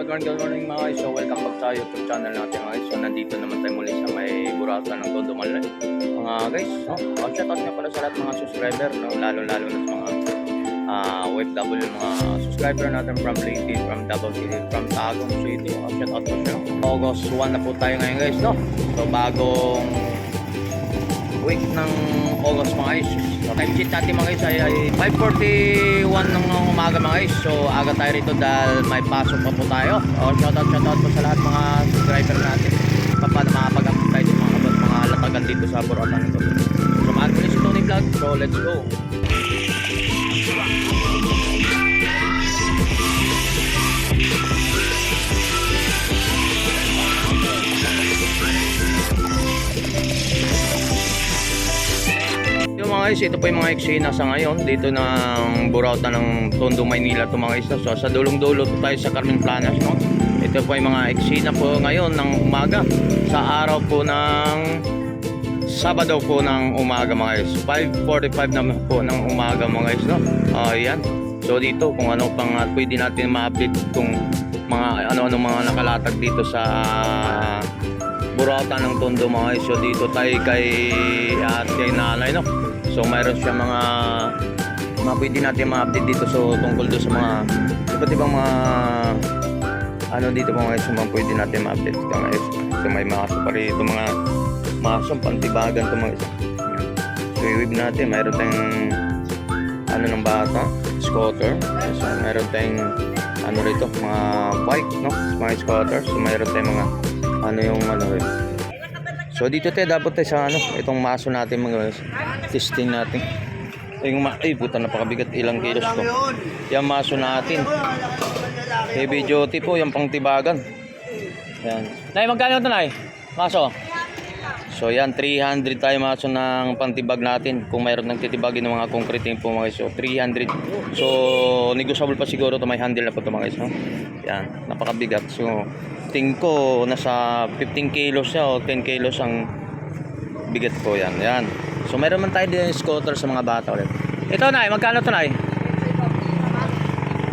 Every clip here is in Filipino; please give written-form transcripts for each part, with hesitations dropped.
good morning mga guys. So welcome back sa YouTube channel natin mga guys. So nandito naman tayo muli sa may buratan ng Tondo Malay. Mga guys, no? Shout out nga pala sa lahat mga subscriber, no? Lalo na sa mga OFW, mga subscriber natin from Leyte, from Davao City, from Tagum City. Shout out po siya. August 1 na po tayo ngayon guys, no? So bagong week ng August mga guys. So time sheet natin mga guys ay 5:41 ng umaga mga guys. So aga tayo rito dahil may pasok pa po tayo. Shout out po sa lahat mga subscriber natin. Paano makapag-upload tayo sa mga latagan dito sa buratan nito. So samahan ko si Tony Vlog. So let's go. Mga guys, ito po yung mga eksena sa ngayon dito ng buratan ng Tondo, Maynila to mga guys. So sa dulong-dulo to tayo sa Carmen Planas, no? Ito po yung mga eksena po ngayon ng umaga sa araw po ng Sabado po ng umaga mga guys. 5:45 na po ng umaga mga guys, no? Ayan. So dito kung ano pang pwede natin ma-update kung mga ano mga nakalatag dito sa buratan ng Tondo mga guys. So dito tayo kay kay nanay, no? So mayroon siya mga pwede natin ma-update dito so tungkol doon sa mga iba't ibang mga ano dito mga guys, mga pwede natin ma-update dito mga guys. So may mga parito mga pantibagan to mga guys. So i-wave natin, mayroon tayong ano ng bata, scooter. So mayroon tayong ano rito, mga bike, no? Mga scooter. So mayroon tayong mga ano yung ano rito. So dito tayo dapat tayo sa ano, itong maso natin mga guys. Testing natin. Yung ay puta, napakabigat, ilang kilos to. Yung maso natin. Heavy duty po, yung pangtibagan. Yan. Nay, magkano ito nay? Maso? So yan, 300 tayo maso ng pantibag natin. Kung mayroon ng titibagin ng mga concrete po mga guys. So 300. So negotiable pa siguro to, may handle na po to mga guys. No? Yan, napakabigat. So tingin ko nasa 15 kilos siya o 10 kilos ang bigat po yan. Yan. So mayroon man tayo din scooter sa mga bata ulit. Ito nay, magkano ito nay?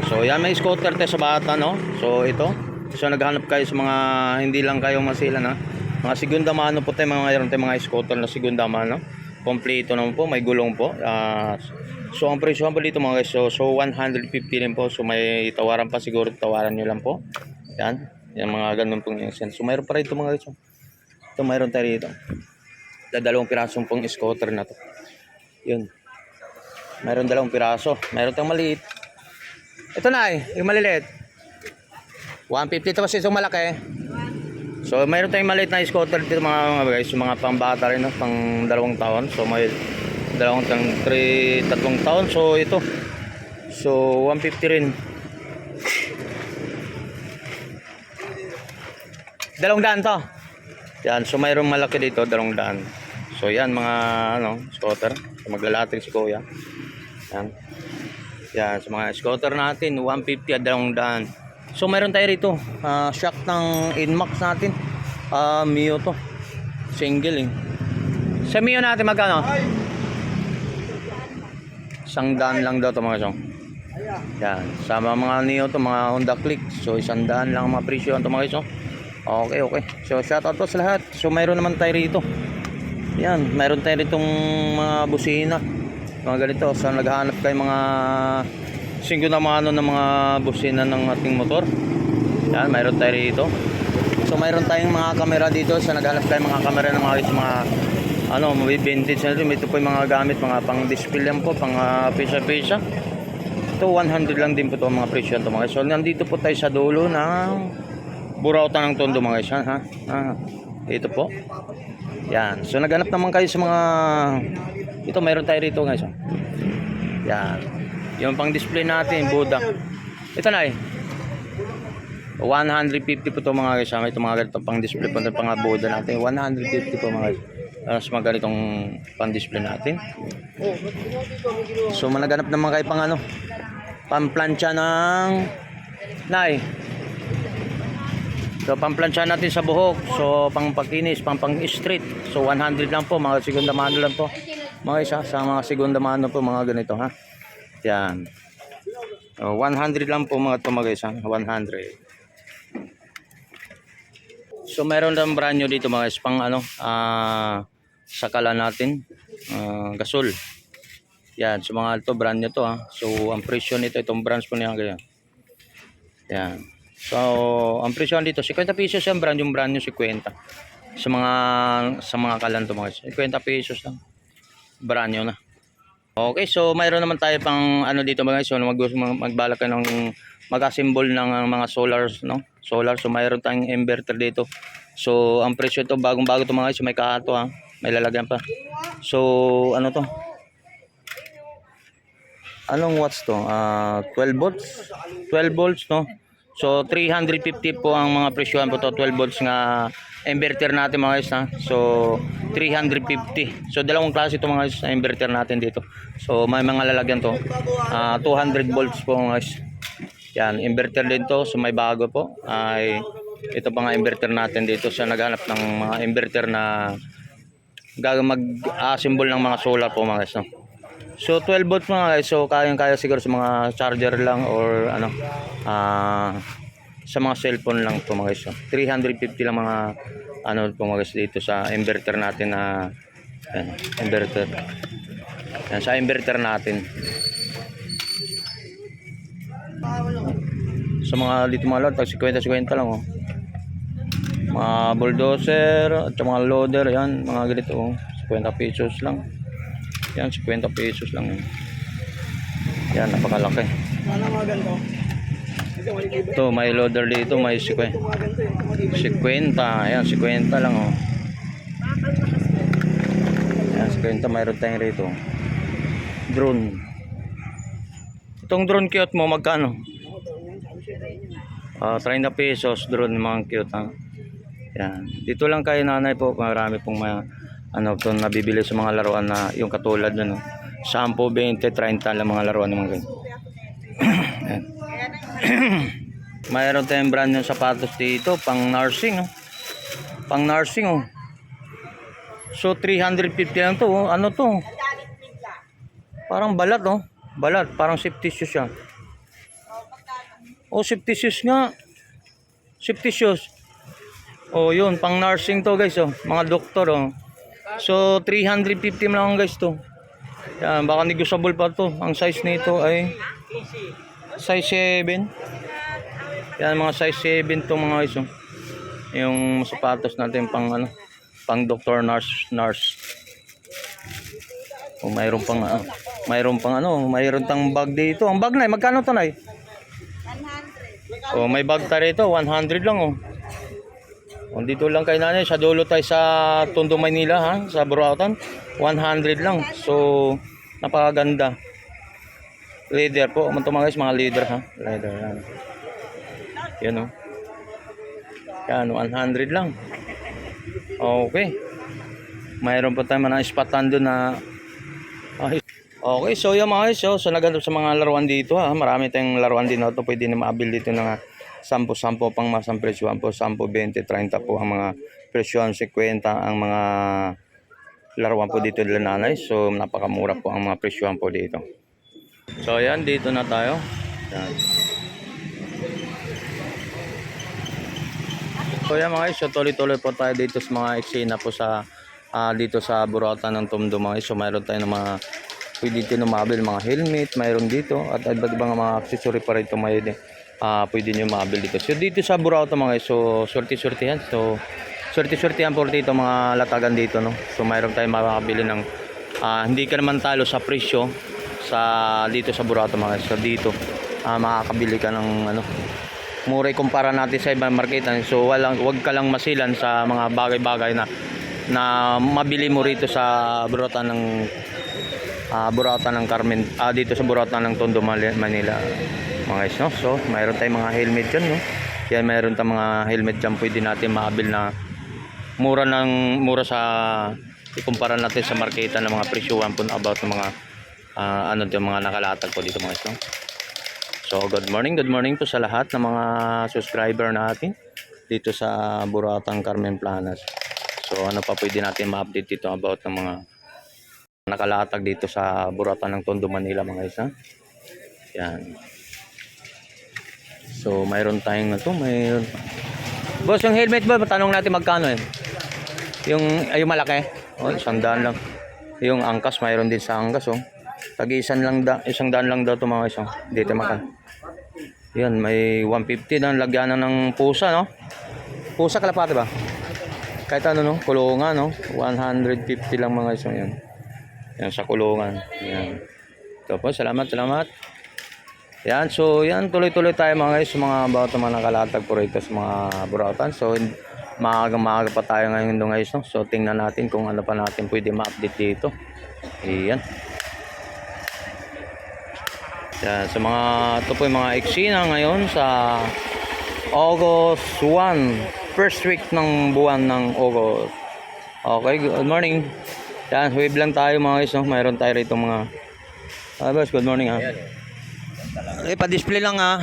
So yan, may scooter tayo sa bata, no? So ito. So naghanap kayo sa mga hindi lang kayo masila na mga segunda mano po tayo, mayroon tayo mga scooter na segunda mano. Kompleto naman po, may gulong po. So ang presyo po dito mga guys, so 150 rin po. So may tawaran pa siguro, tawaran nyo lang po. Yan. Yan mga ganun pong yung sense. So mayroon pa rin ito mga guys. Ito mayroon tayo dito. Dalawang pirasong pong scooter na to. Yun. Mayroon dalawang piraso. Mayroon tayong maliit. Ito na yung maliliit. 150 ito kasi itong malaki. So mayroon tayong maliit na scooter dito mga guys. Yung mga pambata rin, no? Pang 2 taon. So may 3 taon. So ito. So 150 rin. 200 to. Yan, so mayroong malaki dito, 200. So yan mga ano, scooter. So, maglalatag si Kuya. Yan. Yan, so mga scooter natin 150 at 200. So mayroon tayo rito, shock ng Inmax natin. Mio to. Single eh. Sa Mio natin magkano? 100 lang daw to mga song. Yan, sama mga Neo to, mga Honda Click. So 100 lang ang mga presyo to mga song. Okay. So shout out po sa lahat. So mayroon naman tayo rito. Yan, mayroon tayo ritong mga busina. Mga ganito. So naghahanap kayo mga single na mano ng mga busina ng ating motor. Yan, mayroon tayo rito. So mayroon tayong mga camera dito. So naghahanap kayo mga camera ng mga ano, vintage na ito. Ito po yung mga gamit, mga pang display lang po, pang pisa-pisa. Ito 100 lang din po ito mga presyo ito mga. So nandito po tayo sa dulo ng buratan ng Tondo mga guys, ha? Ito po. Yan. So naghanap naman kayo sa mga ito, mayroon tayo rito guys. Yan. Yung pang display natin, Buddha. Ito na 150 po ito mga guys. Ito mga ganito pang display po pang Buddha natin. 150 po mga guys. Mas magandang pang display natin. So naghanap naman kayo pang ano, pamplansya ng so pamplansya natin sa buhok. So pang pakinis, pang street. So 100 lang po, mga segunda mano lang po. Mga isa sa mga segunda mano po mga ganito ha. Yan. 100 lang po mga ito mga guys ha. 100. So mayroon lang brand new dito mga guys, pang ano, sakala natin, gasol. Yan, so mga ito brand new to ha. So ang presyo nito, itong brands po niya ganyan. Yan. So ang presyo dito 50 pesos yung brand new 50. Sa mga kalan to mga guys, 50 pesos lang. Brand new na. Okay, so mayroon naman tayo pang ano dito mga guys, so magbalak ka ng mag-assemble ng mga solars, no? Solar, so mayroon tayong inverter dito. So ang presyo to bagong-bago to mga guys, so may kahato ha, may lalagyan pa. So ano to? Anong watts to? 12 volts. 12 volts, no? So 350 po ang mga presyohan po to, 12 volts nga inverter natin mga guys ha. So 350. So dalawang klase ito mga guys na inverter natin dito. So may mga lalagyan to. 200 volts po mga guys. Yan, inverter din to. So may bago po. Ay ito pa nga inverter natin dito. So naghanap ng mga inverter na mag-assemble ng mga solar po mga guys, no? So 12 volts mga guys. So kayang-kaya siguro sa mga charger lang or ano, sa mga cellphone lang po mga guys. So, 350 lang mga ano po mga guys dito sa inverter natin na inverter. Yan, sa inverter natin. Sa mga dito mga load, tag 50-50 lang oh. Mga bulldozer at mga loader, yan, mga ganito oh. 50 pesos lang. Yan, 50 pesos lang yan. Yan, napakalaki. Ito, may loader dito, may 50. Ayan, 50 lang oh. Ayan, 50 mayroon tayong rito. Drone. Itong drone cute mo, magkano? 30 pesos drone, mga cute ha. Yan. Dito lang kay nanay po, marami pong ano to nabibili sa mga laruan na yung katulad nun. 10, 20, 30 lang mga laruan ng mga ganyan. Mayroon tayong brand ng sapatos dito, pang nursing oh. Pang nursing oh. So 350 lang to oh. Ano to? Parang balat oh. Balat, parang safety shoes siya. Oh, safety shoes nga. Safety shoes. Oh, yun, pang nursing to guys oh. Mga doktor oh. So 350 lang guys to. Yan, baka negotiable pa to. Ang size nito ay size 7. Yan, mga size 7 to mga guys oh. Yung sapatos natin pang ano, pang doctor, nurse. Oh, mayroon pang mayroon tang bag dito. Ang bag na, magkano to nay? 100. Oh, may bag ta rito, 100 lang oh. Oh, dito lang kay nanay, sa dulo tayo sa Tondo, Manila ha, sa Burautan. 100 lang. So napakaganda. Leather po, mga guys, mga leather ha. Leather yan. Yan oh. Yan, 100 lang. Okay. Mayroon pa tayo mga spatan doon na okay, so yung mga guys, so naghanap sa mga laruan dito ha. Marami tayong laruan din ito. Pwede na maabil dito ng 10 pang masang presyohan po. 10, 20, 30 po ang mga presyohan. 50 ang mga laruan po dito nila nanay. So napakamura po ang mga presyohan po dito. So ayan, dito na tayo. Yan. So yan mga guys, so tuloy-tuloy po tayo dito sa mga eksena po sa dito sa Burautan ng Tondo mga guys. So mayroon tayo ng mga pwede dito mabil, mga helmet, mayroon dito at iba't ibang mga accessory pa rito pwede nyo mabil dito. So dito sa Burautan mga guys, so sorti-sortihan. So sorti-sortihan po dito mga latagan dito no. So mayroon tayong makakabili ng hindi ka naman talo sa presyo sa dito sa Burautan mga guys. So dito makakabili ka ng ano, mura kumpara natin sa ibang marketan. So wag ka lang masilan sa mga bagay-bagay na mabili mo rito sa Burautan ng Carmen, dito sa Burautan ng Tondo, Manila mga guys no. So mayroon tayong mga helmet dyan no. Yan, mayroon tayong mga helmet dyan pwede natin maabil na mura sa ikumpara natin sa marketan ng mga presyuhan po about ng mga mga nakalatag po dito mga guys no. So good morning po sa lahat ng mga subscriber natin dito sa Burautan Carmen Planas. So ano pa pwede natin ma-update dito about ng mga nakalatag dito sa Burautan ng Tondo, Manila mga guys ha. Yan. So mayroon tayong mayroon Boss, yung helmet ba, tanong natin magkano eh? Yung malaki? Oh, 100 lang. Yung angkas, mayroon din sa angkas, oh. Tag-100 lang daw ito mga isang. Dito maka. Yan, may 150 na lagyanan ng pusa, no? Pusa kalapate ba? Kahit ano, no? Kulungan, no? 150 lang mga isang yan. Yan, sa kulungan. Yan. Ito po, salamat. Yan, so yan, tuloy-tuloy tayo mga guys, mga about mga nakalatag po rito sa mga burautan. So, maaga pa tayo ngayon doon guys, no? So, tingnan natin kung ano pa natin pwede ma-update dito. Ayan. Yan, sa mga, ito po yung mga eksena ngayon sa August 1, first week ng buwan ng August. Okay, good morning. Yan, wave lang tayo mga guys, no? Mayroon tayo rito mga boss, good morning ha. Pa-display lang ha.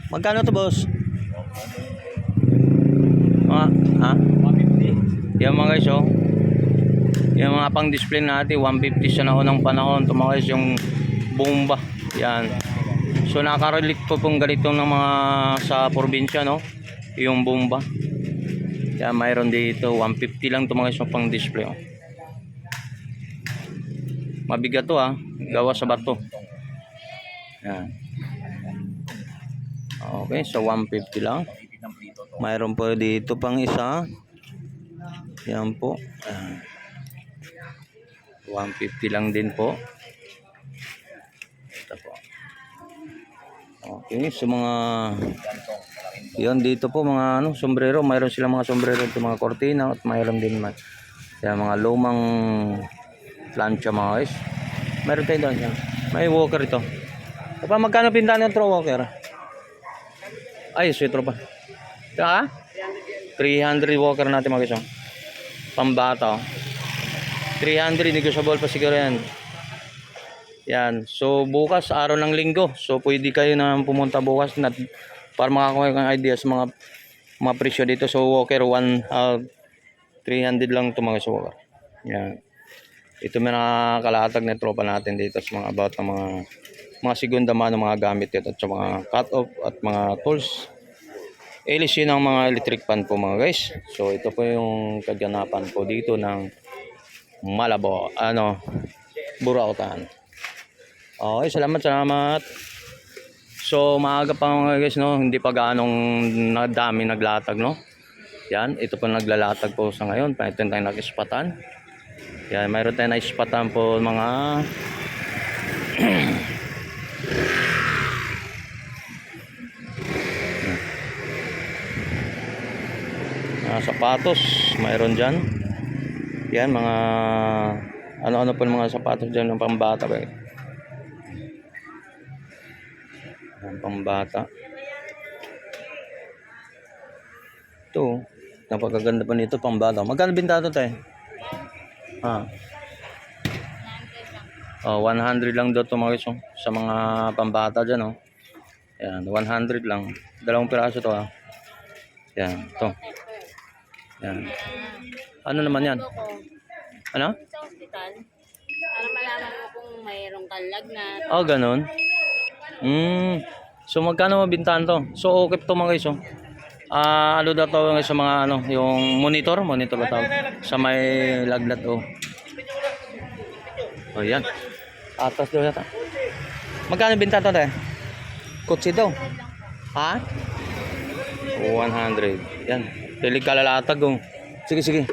Magkano to boss? Mga, ha? 150. Yan mga guys, oh. Yung mga pang display natin 150 sa naunang panahon. Ito mga guys, yung bomba. Yan. So nakarelate po pong ganito ng mga sa probinsya, no? Yung bomba. Yan, mayroon dito 150 lang ito mga guys, pang display, oh. Mabigat to ha. Gawa sa bato. Yan. Okay, so 150 lang. Mayroon po dito pang isa. Yan po. 150 lang din po. Ito po. Okay, so mga yan dito po mga ano, sombrero, mayroon sila mga sombrero dito, mga cortina at mayroon din mga lumang plancha mga guys. Mayroon tayo doon yan. May walker ito. Pa magkano pinta ng throw walker? Ay, sweet pa. Kaya? 300 walker natin mga guys. Pambata. 300 negotiable pa siguro yan. Yan. So bukas araw ng linggo. So pwede kayo na pumunta bukas na para makakuha ng idea sa mga presyo dito. So walker 300 lang ito mga walker. Yan. Ito may nakakalatag na tropa natin dito sa mga about ng mga segunda mano mga gamit dito at sa mga cut off at mga tools. LC ng mga electric pan po mga guys. So ito po yung kaganapan po dito ng Malabo, Burautan. Okay, salamat. So maaga pa mga guys, no, hindi pa gaanong dami naglatag, no. Yan, ito po naglalatag po sa ngayon. Mayroon tayong nag-ispatan. Yan, mayroon tayong na-ispatan po mga sapatos, mayroon dyan. Yan, mga ano po mga sapatos dyan ng pambata ba? Ang pambata. Ito, napakaganda pa nito, pambata. Magkano binta ito tayo? 100 lang daw ito mga guys, sa mga pambata dyan, oh. Yan, 100 lang. 2 piraso to ha. Yan, ito. Yan. Ano naman yan? Ano? Sa hospital. Para malaman mo kung mayroong kalagnat. Oh, ganun. So magkano mabintahan to? So okay to mga guys, oh. Ano daw to sa mga yung monitor ba tawag? Sa may lagnat, oh. Oh, yan. Atas daw yata. Magkano binta to tayo? Kutsi daw. Ha? 100. Yan. Pilig kalalatag, oh. Sige.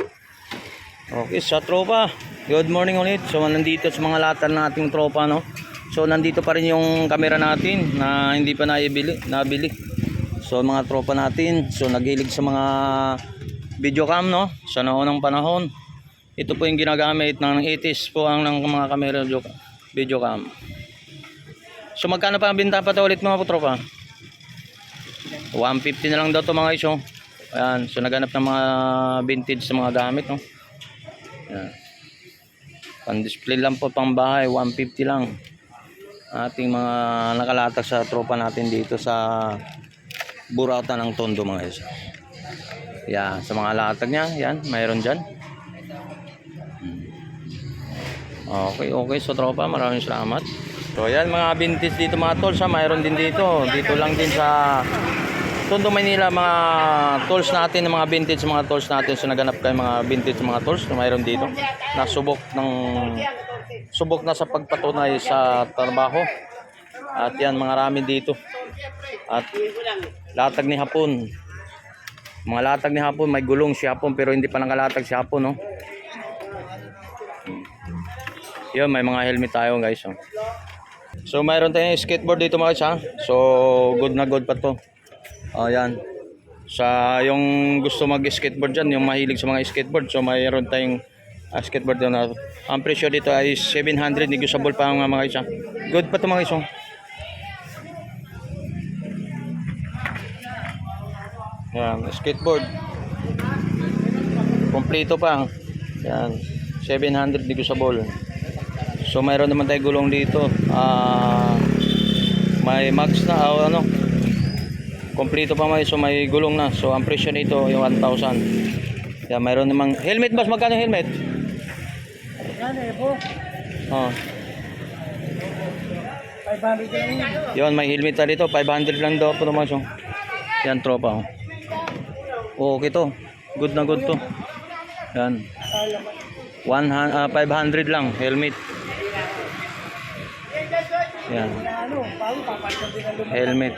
Okay, sa tropa. Good morning ulit. So nandito sa mga latar nating tropa, no. So nandito pa rin yung camera natin na hindi pa nabili. So mga tropa natin, so naghilig sa mga video cam, no. Sa naunang panahon. Ito po yung ginagamit ng 80s po ang ng mga camera video cam. So magkano pa ang binta pa to ulit mga tropa? 150 na lang daw to mga iso. Ayan, so naghanap ng mga vintage sa mga gamit, no. Ayan. Pan-display lang po pang bahay, 150 lang. Ating mga nakalatag sa tropa natin dito sa Burautan ng Tondo mga iso. Yan, sa mga latag niya, yan, mayroon dyan. Okay, so tropa, maraming salamat. So yan mga vintage dito mga tol, mayroon din dito. Dito lang din sa Tondo, Manila, mga tools natin, mga vintage mga tools natin. So naganap kayo mga vintage mga tools na mayroon dito. Na subok na sa pagpatunay sa trabaho. At yan, mga rami dito. At latag ni hapon. Mga latag ni hapon, may gulong si hapon pero hindi pa nangalatag si hapon, no? Yun, may mga helmet tayo guys. Oh. So mayroon tayong skateboard dito mga guys, ha. So good na good pa to. Ayan. Sa yung gusto mag-skateboard dyan, yung mahilig sa mga skateboard, so mayroon tayong skateboard doon na. Ang presyo dito ay 700, negotiable pa mga guys, ha. Good pa to mga guys. Oh. Yan, skateboard. Kompleto pa. Yan, 700 negotiable. So mayroon naman tayong gulong dito. May max na ano. Kompleto pa may, so may gulong na. So ang presyo nito yung 1,000. Yan, mayroon namang helmet, boss. Magkano yung helmet? Oh. 500 lang. Yun, may helmet na dito. 500 lang daw po naman. So. Yan, tropa. Oh. Okay to. Good na good to. Yan. 500 lang helmet. Yan. Helmet.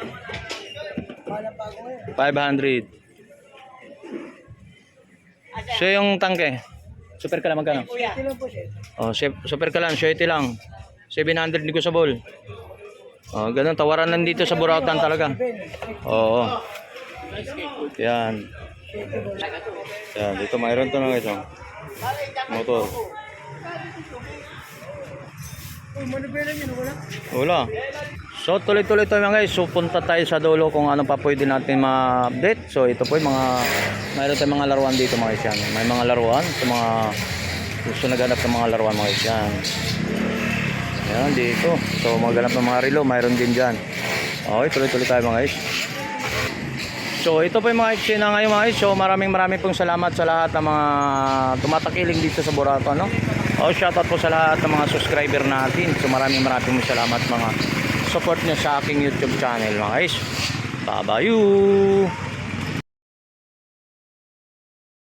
500. So yung tangke. Super ka lang magkano? Oh, super ka lang, 7 lang. 700 negotiable. Oh, ganun tawaran lang dito sa Burautan talaga. Oo. Yan. Yan, dito mayroon to na guys. Oh. Motor. Wala. So tuloy-tuloy tayo mga guys. So punta tayo sa dulo kung ano pa pwede natin ma-update. So ito po yung mga mayroon tayong mga laruan dito mga guys. Yan. May mga laruan sa mga gusto naganap ng mga laruan mga guys. Yan. Yan dito. So maganap ng mga relo, mayroon din dyan. Okay, tuloy-tuloy tayo mga guys. So ito po yung mga eksena ngayon mga guys. So maraming pong salamat sa lahat ng mga tumatakiling dito sa Burautan, no? O shoutout po sa lahat ng mga subscriber natin. So maraming pong salamat mga support niyo sa aking YouTube channel mga guys. Bye-bye.